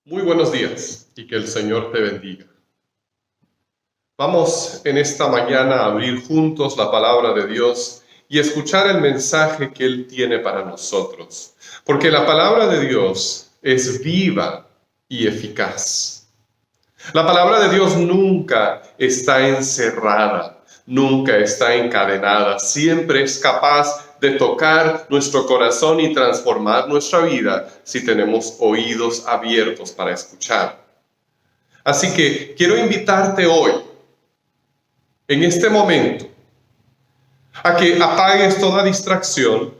Muy buenos días y que el Señor te bendiga. Vamos en esta mañana a abrir juntos la palabra de Dios y escuchar el mensaje que Él tiene para nosotros. Porque la palabra de Dios es viva y eficaz. La palabra de Dios nunca está encerrada, nunca está encadenada, siempre es capaz de tocar nuestro corazón y transformar nuestra vida si tenemos oídos abiertos para escuchar. Así que quiero invitarte hoy, en este momento, a que apagues toda distracción,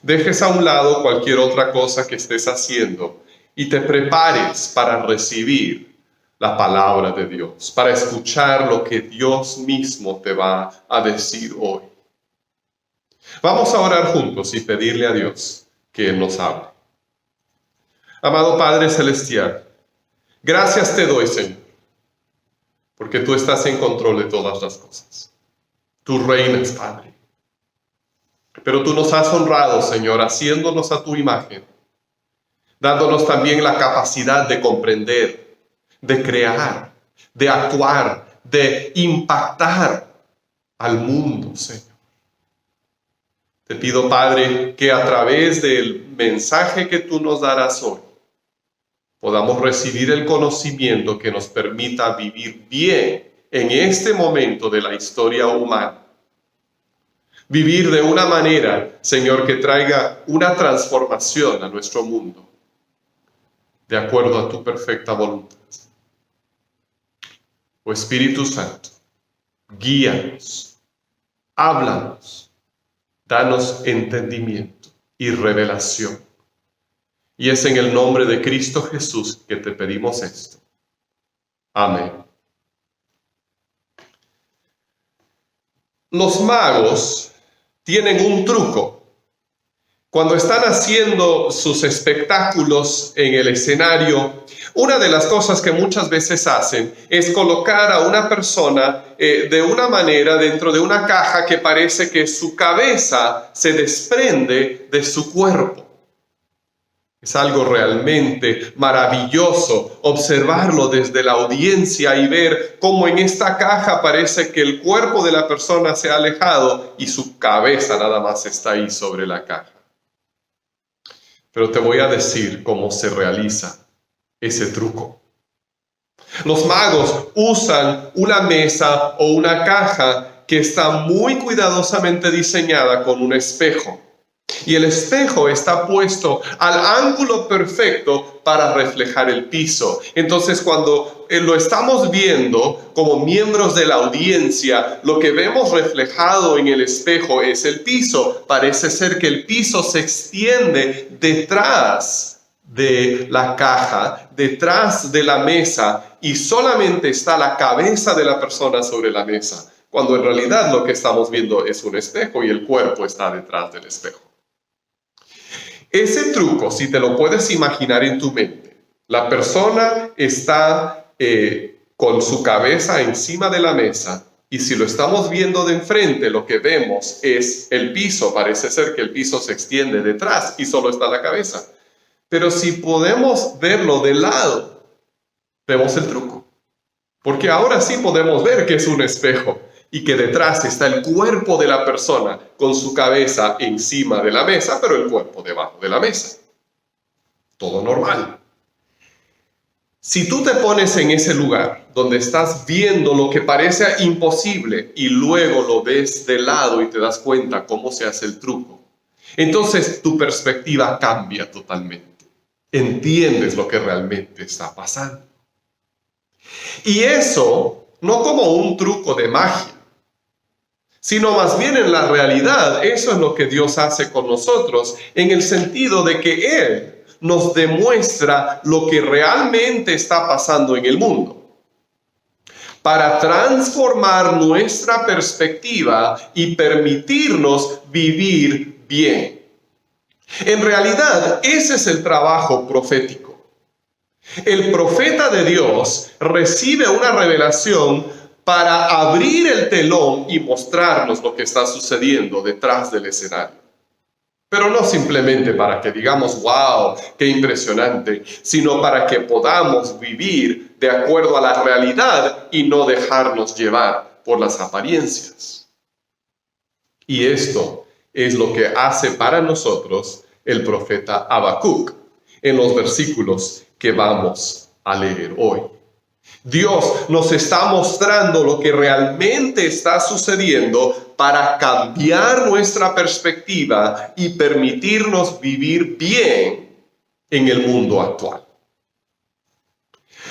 dejes a un lado cualquier otra cosa que estés haciendo y te prepares para recibir la palabra de Dios, para escuchar lo que Dios mismo te va a decir hoy. Vamos a orar juntos y pedirle a Dios que Él nos hable. Amado Padre Celestial, gracias te doy, Señor, porque tú estás en control de todas las cosas. Tú reinas, Padre. Pero tú nos has honrado, Señor, haciéndonos a tu imagen, dándonos también la capacidad de comprender, de crear, de actuar, de impactar al mundo, Señor. Te pido, Padre, que a través del mensaje que tú nos darás hoy, podamos recibir el conocimiento que nos permita vivir bien en este momento de la historia humana. Vivir de una manera, Señor, que traiga una transformación a nuestro mundo, de acuerdo a tu perfecta voluntad. Oh Espíritu Santo, guíanos, háblanos, danos entendimiento y revelación. Y es en el nombre de Cristo Jesús que te pedimos esto. Amén. Los magos tienen un truco. Cuando están haciendo sus espectáculos en el escenario, una de las cosas que muchas veces hacen es colocar a una persona de una manera dentro de una caja que parece que su cabeza se desprende de su cuerpo. Es algo realmente maravilloso observarlo desde la audiencia y ver cómo en esta caja parece que el cuerpo de la persona se ha alejado y su cabeza nada más está ahí sobre la caja. Pero te voy a decir cómo se realiza ese truco. Los magos usan una mesa o una caja que está muy cuidadosamente diseñada con un espejo. Y el espejo está puesto al ángulo perfecto para reflejar el piso. Entonces, cuando lo estamos viendo como miembros de la audiencia, lo que vemos reflejado en el espejo es el piso. Parece ser que el piso se extiende detrás de la caja, detrás de la mesa, y solamente está la cabeza de la persona sobre la mesa, cuando en realidad lo que estamos viendo es un espejo y el cuerpo está detrás del espejo. Ese truco, si te lo puedes imaginar en tu mente, la persona está con su cabeza encima de la mesa y si lo estamos viendo de enfrente, lo que vemos es el piso. Parece ser que el piso se extiende detrás y solo está la cabeza. Pero si podemos verlo de lado, vemos el truco. Porque ahora sí podemos ver que es un espejo y que detrás está el cuerpo de la persona con su cabeza encima de la mesa, pero el cuerpo debajo de la mesa. Todo normal. Si tú te pones en ese lugar donde estás viendo lo que parece imposible y luego lo ves de lado y te das cuenta cómo se hace el truco, entonces tu perspectiva cambia totalmente. Entiendes lo que realmente está pasando. Y eso no como un truco de magia, sino más bien en la realidad, eso es lo que Dios hace con nosotros, en el sentido de que Él nos demuestra lo que realmente está pasando en el mundo, para transformar nuestra perspectiva y permitirnos vivir bien. En realidad, ese es el trabajo profético. El profeta de Dios recibe una revelación para abrir el telón y mostrarnos lo que está sucediendo detrás del escenario. Pero no simplemente para que digamos, wow, qué impresionante, sino para que podamos vivir de acuerdo a la realidad y no dejarnos llevar por las apariencias. Y esto es lo que hace para nosotros el profeta Habacuc en los versículos que vamos a leer hoy. Dios nos está mostrando lo que realmente está sucediendo para cambiar nuestra perspectiva y permitirnos vivir bien en el mundo actual.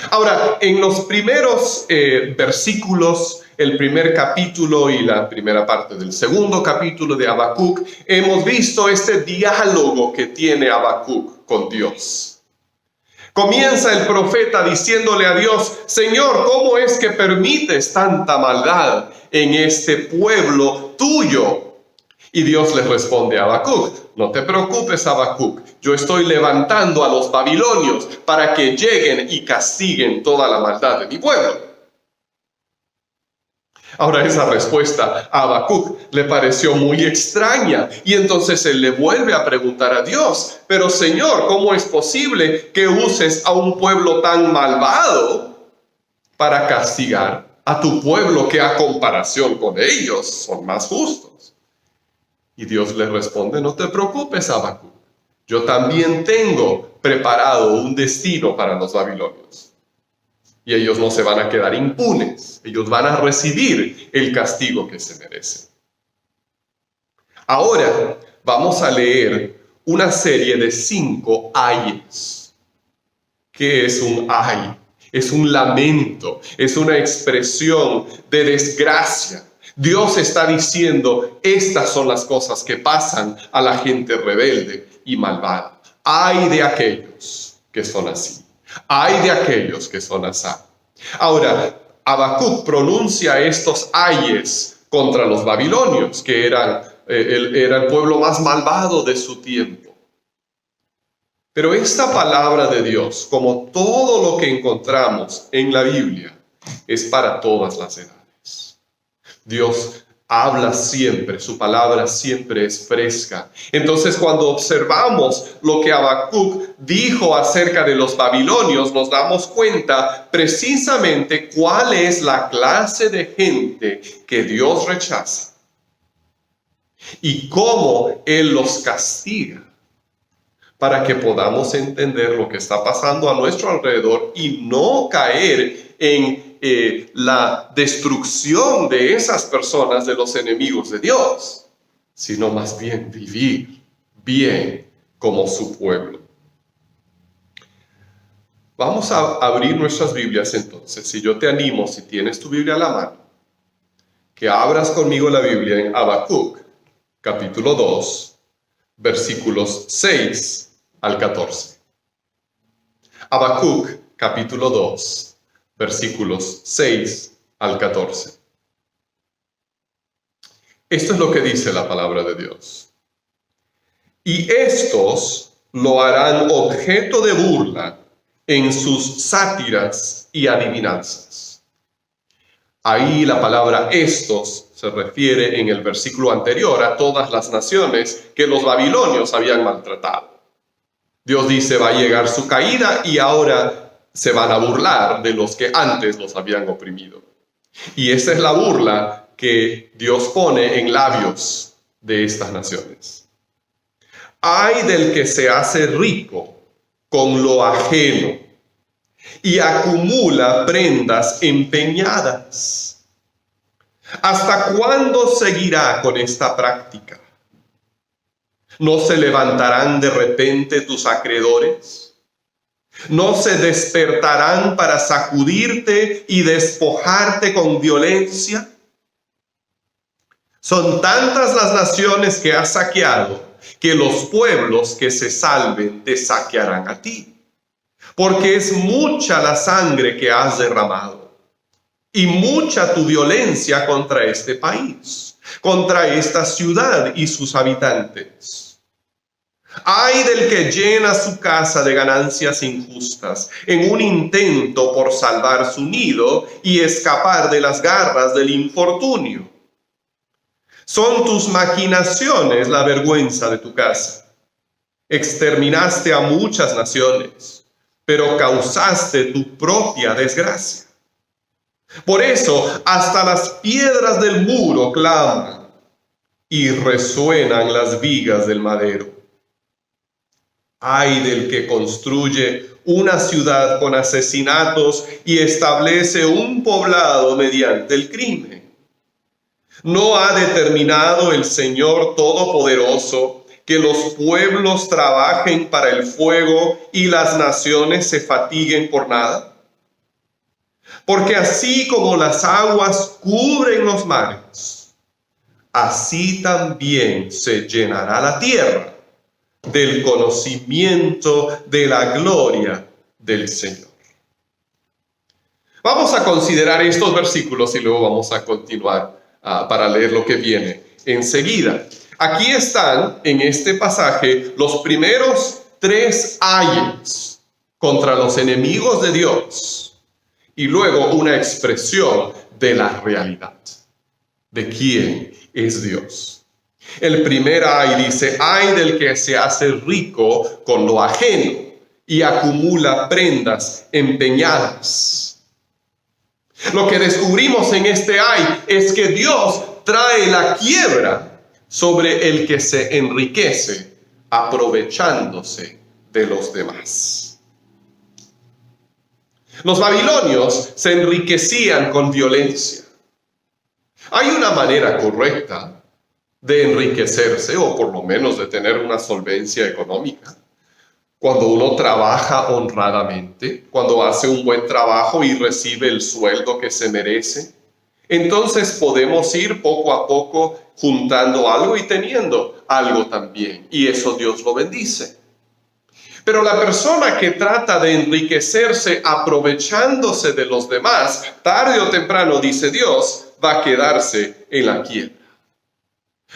Ahora, en los primeros versículos, el primer capítulo y la primera parte del segundo capítulo de Habacuc, hemos visto este diálogo que tiene Habacuc con Dios. Comienza el profeta diciéndole a Dios, Señor, ¿cómo es que permites tanta maldad en este pueblo tuyo? Y Dios le responde a Habacuc, no te preocupes, Habacuc, yo estoy levantando a los babilonios para que lleguen y castiguen toda la maldad de mi pueblo. Ahora esa respuesta a Habacuc le pareció muy extraña y entonces él le vuelve a preguntar a Dios, pero Señor, ¿cómo es posible que uses a un pueblo tan malvado para castigar a tu pueblo que a comparación con ellos son más justos? Y Dios le responde, no te preocupes, Habacuc, yo también tengo preparado un destino para los babilonios. Y ellos no se van a quedar impunes. Ellos van a recibir el castigo que se merecen. Ahora vamos a leer una serie de 5 ayes. ¿Qué es un ay? Es un lamento, es una expresión de desgracia. Dios está diciendo, estas son las cosas que pasan a la gente rebelde y malvada. Ay de aquellos que son así. Ay de aquellos que son así. Ahora, Habacuc pronuncia estos ayes contra los babilonios, que era el pueblo más malvado de su tiempo. Pero esta palabra de Dios, como todo lo que encontramos en la Biblia, es para todas las edades. Dios habla siempre, su palabra siempre es fresca. Entonces, cuando observamos lo que Habacuc dijo acerca de los babilonios, nos damos cuenta precisamente cuál es la clase de gente que Dios rechaza y cómo Él los castiga, para que podamos entender lo que está pasando a nuestro alrededor y no caer en la destrucción de esas personas, de los enemigos de Dios, sino más bien vivir bien como su pueblo. Vamos a abrir nuestras Biblias entonces. Y yo te animo, si tienes tu Biblia a la mano, que abras conmigo la Biblia en Habacuc, capítulo 2, versículos 6 al 14. Habacuc, capítulo 2, versículos 6 al 14. Esto es lo que dice la palabra de Dios. Y estos lo harán objeto de burla en sus sátiras y adivinanzas. Ahí la palabra estos se refiere en el versículo anterior a todas las naciones que los babilonios habían maltratado. Dios dice, va a llegar su caída y ahora se van a burlar de los que antes los habían oprimido. Y esa es la burla que Dios pone en labios de estas naciones. Ay del que se hace rico con lo ajeno y acumula prendas empeñadas. ¿Hasta cuándo seguirá con esta práctica? ¿No se levantarán de repente tus acreedores? ¿No se despertarán para sacudirte y despojarte con violencia? Son tantas las naciones que has saqueado, que los pueblos que se salven te saquearán a ti. Porque es mucha la sangre que has derramado, y mucha tu violencia contra este país, contra esta ciudad y sus habitantes. Ay del que llena su casa de ganancias injustas, en un intento por salvar su nido y escapar de las garras del infortunio. Son tus maquinaciones la vergüenza de tu casa. Exterminaste a muchas naciones, pero causaste tu propia desgracia. Por eso, hasta las piedras del muro claman y resuenan las vigas del madero. Ay del que construye una ciudad con asesinatos y establece un poblado mediante el crimen. ¿No ha determinado el Señor Todopoderoso que los pueblos trabajen para el fuego y las naciones se fatiguen por nada? Porque así como las aguas cubren los mares, así también se llenará la tierra del conocimiento de la gloria del Señor. Vamos a considerar estos versículos y luego vamos a continuar para leer lo que viene enseguida. Aquí están en este pasaje los primeros 3 ayes contra los enemigos de Dios y luego una expresión de la realidad de quién es Dios. El primer ay dice: ay del que se hace rico con lo ajeno y acumula prendas empeñadas. Lo que descubrimos en este ay es que Dios trae la quiebra sobre el que se enriquece aprovechándose de los demás. Los babilonios se enriquecían con violencia. Hay una manera correcta de enriquecerse, o por lo menos de tener una solvencia económica. Cuando uno trabaja honradamente, cuando hace un buen trabajo y recibe el sueldo que se merece, entonces podemos ir poco a poco juntando algo y teniendo algo también. Y eso Dios lo bendice. Pero la persona que trata de enriquecerse aprovechándose de los demás, tarde o temprano, dice Dios, va a quedarse en la quiebra.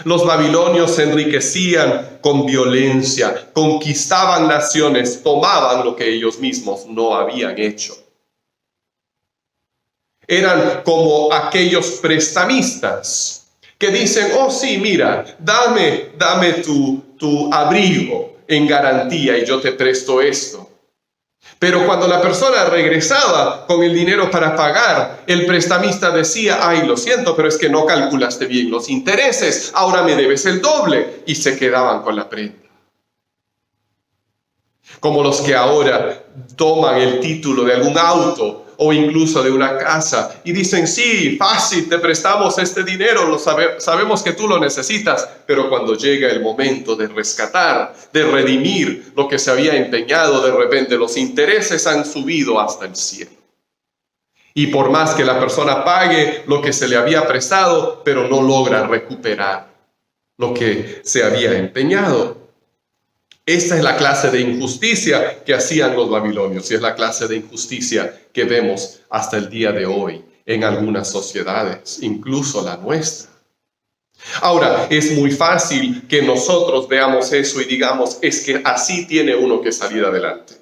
Los babilonios se enriquecían con violencia, conquistaban naciones, tomaban lo que ellos mismos no habían hecho. Eran como aquellos prestamistas que dicen: oh sí, mira, dame tu abrigo en garantía y yo te presto esto. Pero cuando la persona regresaba con el dinero para pagar, el prestamista decía: ay, lo siento, pero es que no calculaste bien los intereses, ahora me debes el doble, y se quedaban con la prenda. Como los que ahora toman el título de algún auto o incluso de una casa y dicen: sí, fácil, te prestamos este dinero, sabemos que tú lo necesitas, pero cuando llega el momento de rescatar, de redimir lo que se había empeñado, de repente los intereses han subido hasta el cielo. Y por más que la persona pague lo que se le había prestado, pero no logra recuperar lo que se había empeñado. Esta es la clase de injusticia que hacían los babilonios y es la clase de injusticia que vemos hasta el día de hoy en algunas sociedades, incluso la nuestra. Ahora, es muy fácil que nosotros veamos eso y digamos: es que así tiene uno que salir adelante.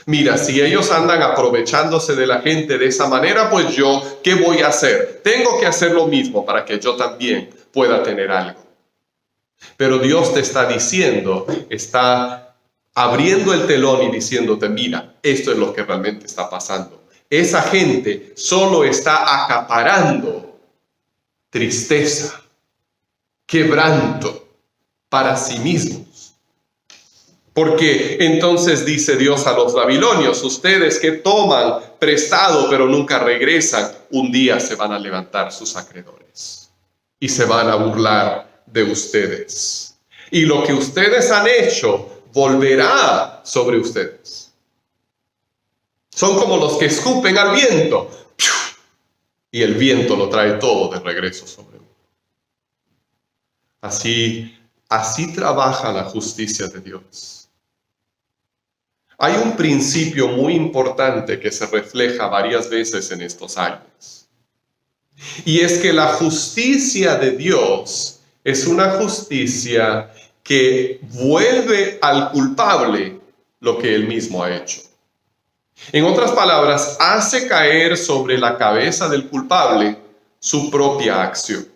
Mira, si ellos andan aprovechándose de la gente de esa manera, pues yo, ¿qué voy a hacer? Tengo que hacer lo mismo para que yo también pueda tener algo. Pero Dios te está diciendo, está abriendo el telón y diciéndote: mira, esto es lo que realmente está pasando. Esa gente solo está acaparando tristeza, quebranto para sí mismos. Porque entonces dice Dios a los babilonios: ustedes que toman prestado pero nunca regresan, un día se van a levantar sus acreedores y se van a burlar de ustedes. Y lo que ustedes han hecho volverá sobre ustedes. Son como los que escupen al viento y el viento lo trae todo de regreso sobre uno. Así trabaja la justicia de Dios. Hay un principio muy importante que se refleja varias veces en estos años. Y es que la justicia de Dios es una justicia que vuelve al culpable lo que él mismo ha hecho. En otras palabras, hace caer sobre la cabeza del culpable su propia acción.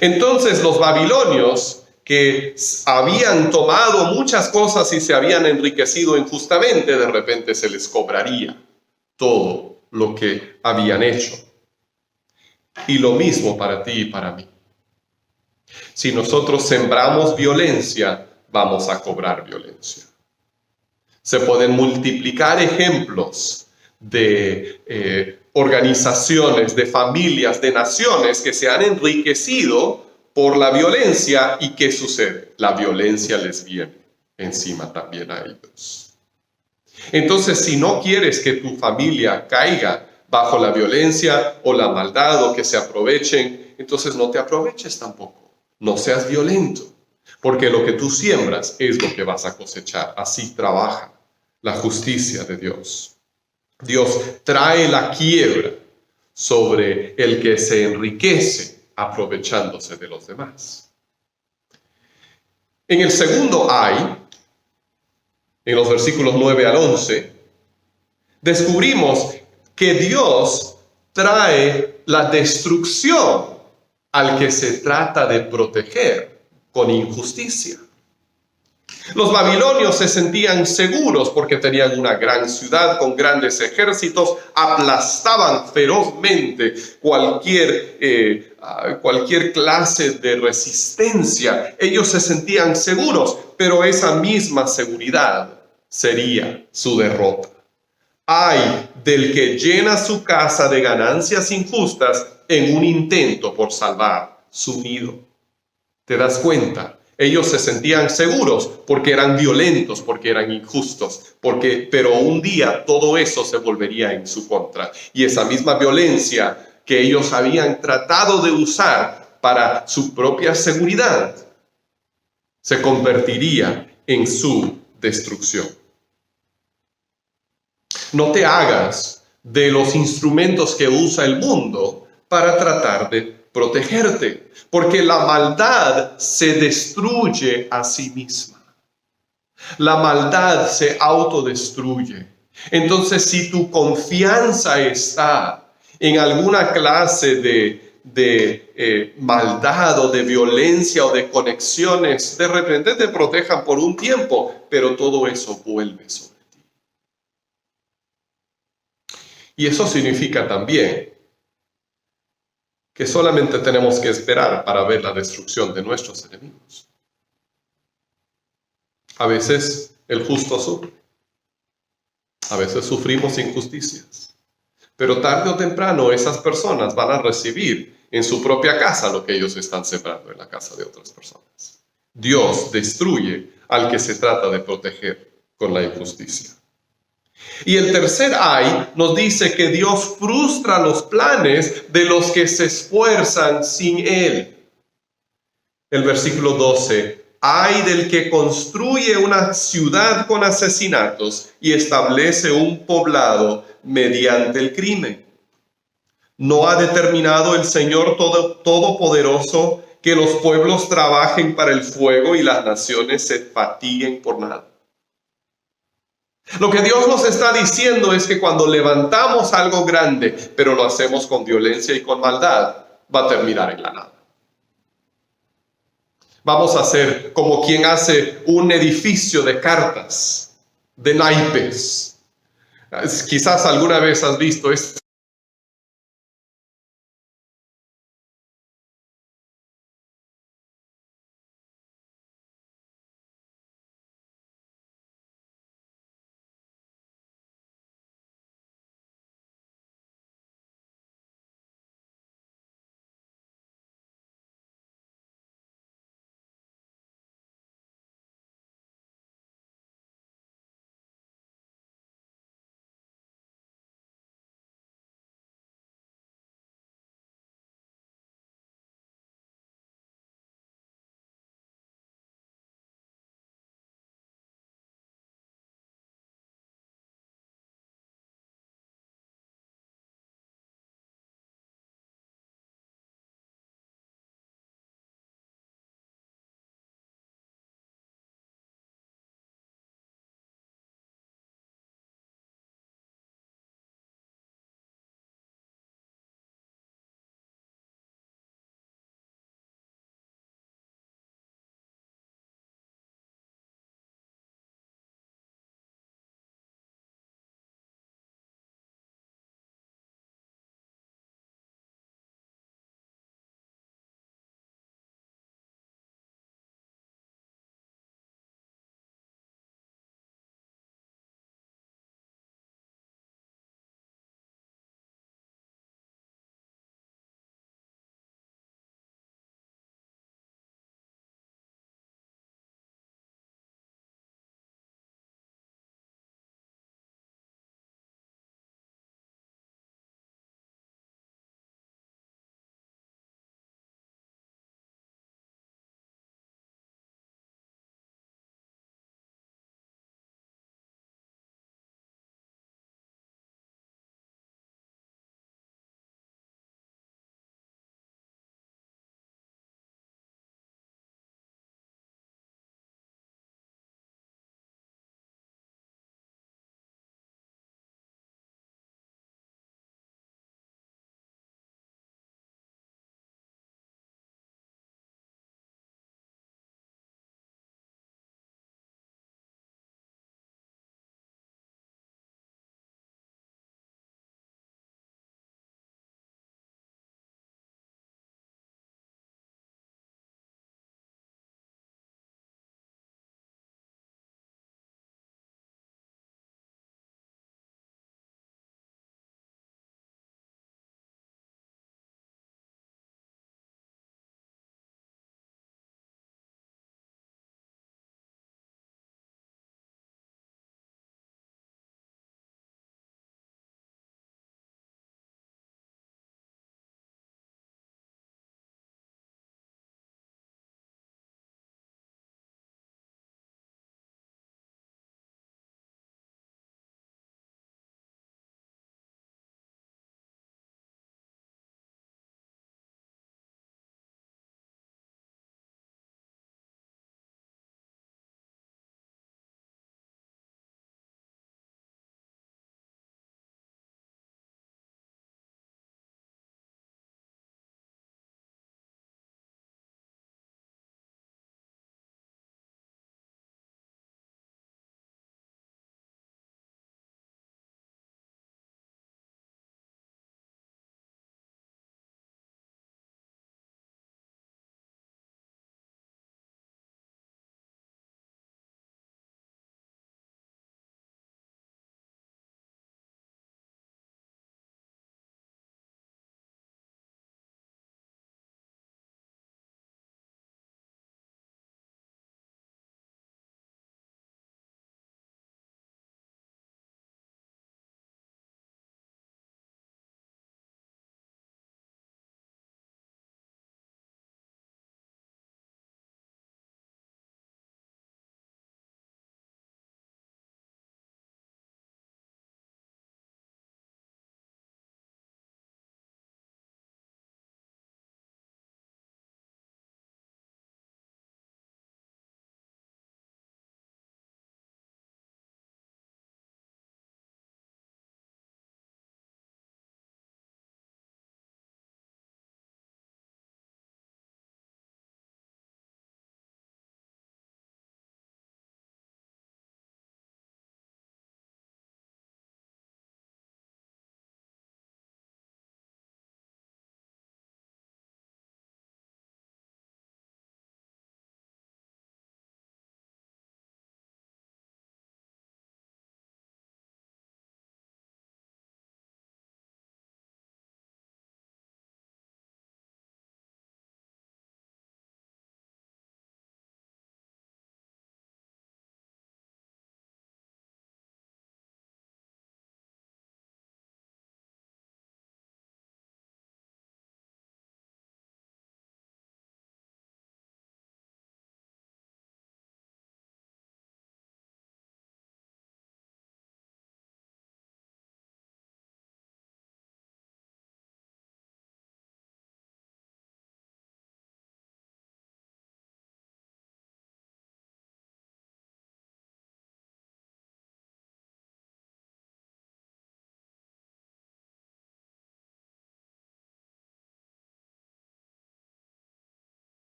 Entonces los babilonios, que habían tomado muchas cosas y se habían enriquecido injustamente, de repente se les cobraría todo lo que habían hecho. Y lo mismo para ti y para mí. Si nosotros sembramos violencia, vamos a cobrar violencia. Se pueden multiplicar ejemplos de organizaciones, de familias, de naciones que se han enriquecido por la violencia. ¿Y qué sucede? La violencia les viene encima también a ellos. Entonces, si no quieres que tu familia caiga bajo la violencia o la maldad o que se aprovechen, entonces no te aproveches tampoco. No seas violento, porque lo que tú siembras es lo que vas a cosechar. Así trabaja la justicia de Dios. Dios trae la quiebra sobre el que se enriquece aprovechándose de los demás. En el segundo ay, en los versículos 9 al 11, descubrimos que Dios trae la destrucción al que se trata de proteger con injusticia. Los babilonios se sentían seguros porque tenían una gran ciudad con grandes ejércitos, aplastaban ferozmente cualquier clase de resistencia. Ellos se sentían seguros, pero esa misma seguridad sería su derrota. Ay del que llena su casa de ganancias injustas en un intento por salvar su nido. ¿Te das cuenta? Ellos se sentían seguros porque eran violentos, porque eran injustos, pero un día todo eso se volvería en su contra. Y esa misma violencia que ellos habían tratado de usar para su propia seguridad se convertiría en su destrucción. No te hagas de los instrumentos que usa el mundo para tratar de protegerte, porque la maldad se destruye a sí misma. La maldad se autodestruye. Entonces, si tu confianza está en alguna clase de maldad o de violencia o de conexiones, de repente te protejan por un tiempo, pero todo eso vuelve sobre ti. Y eso significa también que solamente tenemos que esperar para ver la destrucción de nuestros enemigos. A veces el justo sufre. A veces sufrimos injusticias. Pero tarde o temprano esas personas van a recibir en su propia casa lo que ellos están sembrando en la casa de otras personas. Dios destruye al que se trata de proteger con la injusticia. Y el tercer ay nos dice que Dios frustra los planes de los que se esfuerzan sin Él. El versículo 12, ay del que construye una ciudad con asesinatos y establece un poblado mediante el crimen. ¿No ha determinado el Señor Todopoderoso que los pueblos trabajen para el fuego y las naciones se fatiguen por nada? Lo que Dios nos está diciendo es que cuando levantamos algo grande, pero lo hacemos con violencia y con maldad, va a terminar en la nada. Vamos a ser como quien hace un edificio de cartas, de naipes. Quizás alguna vez has visto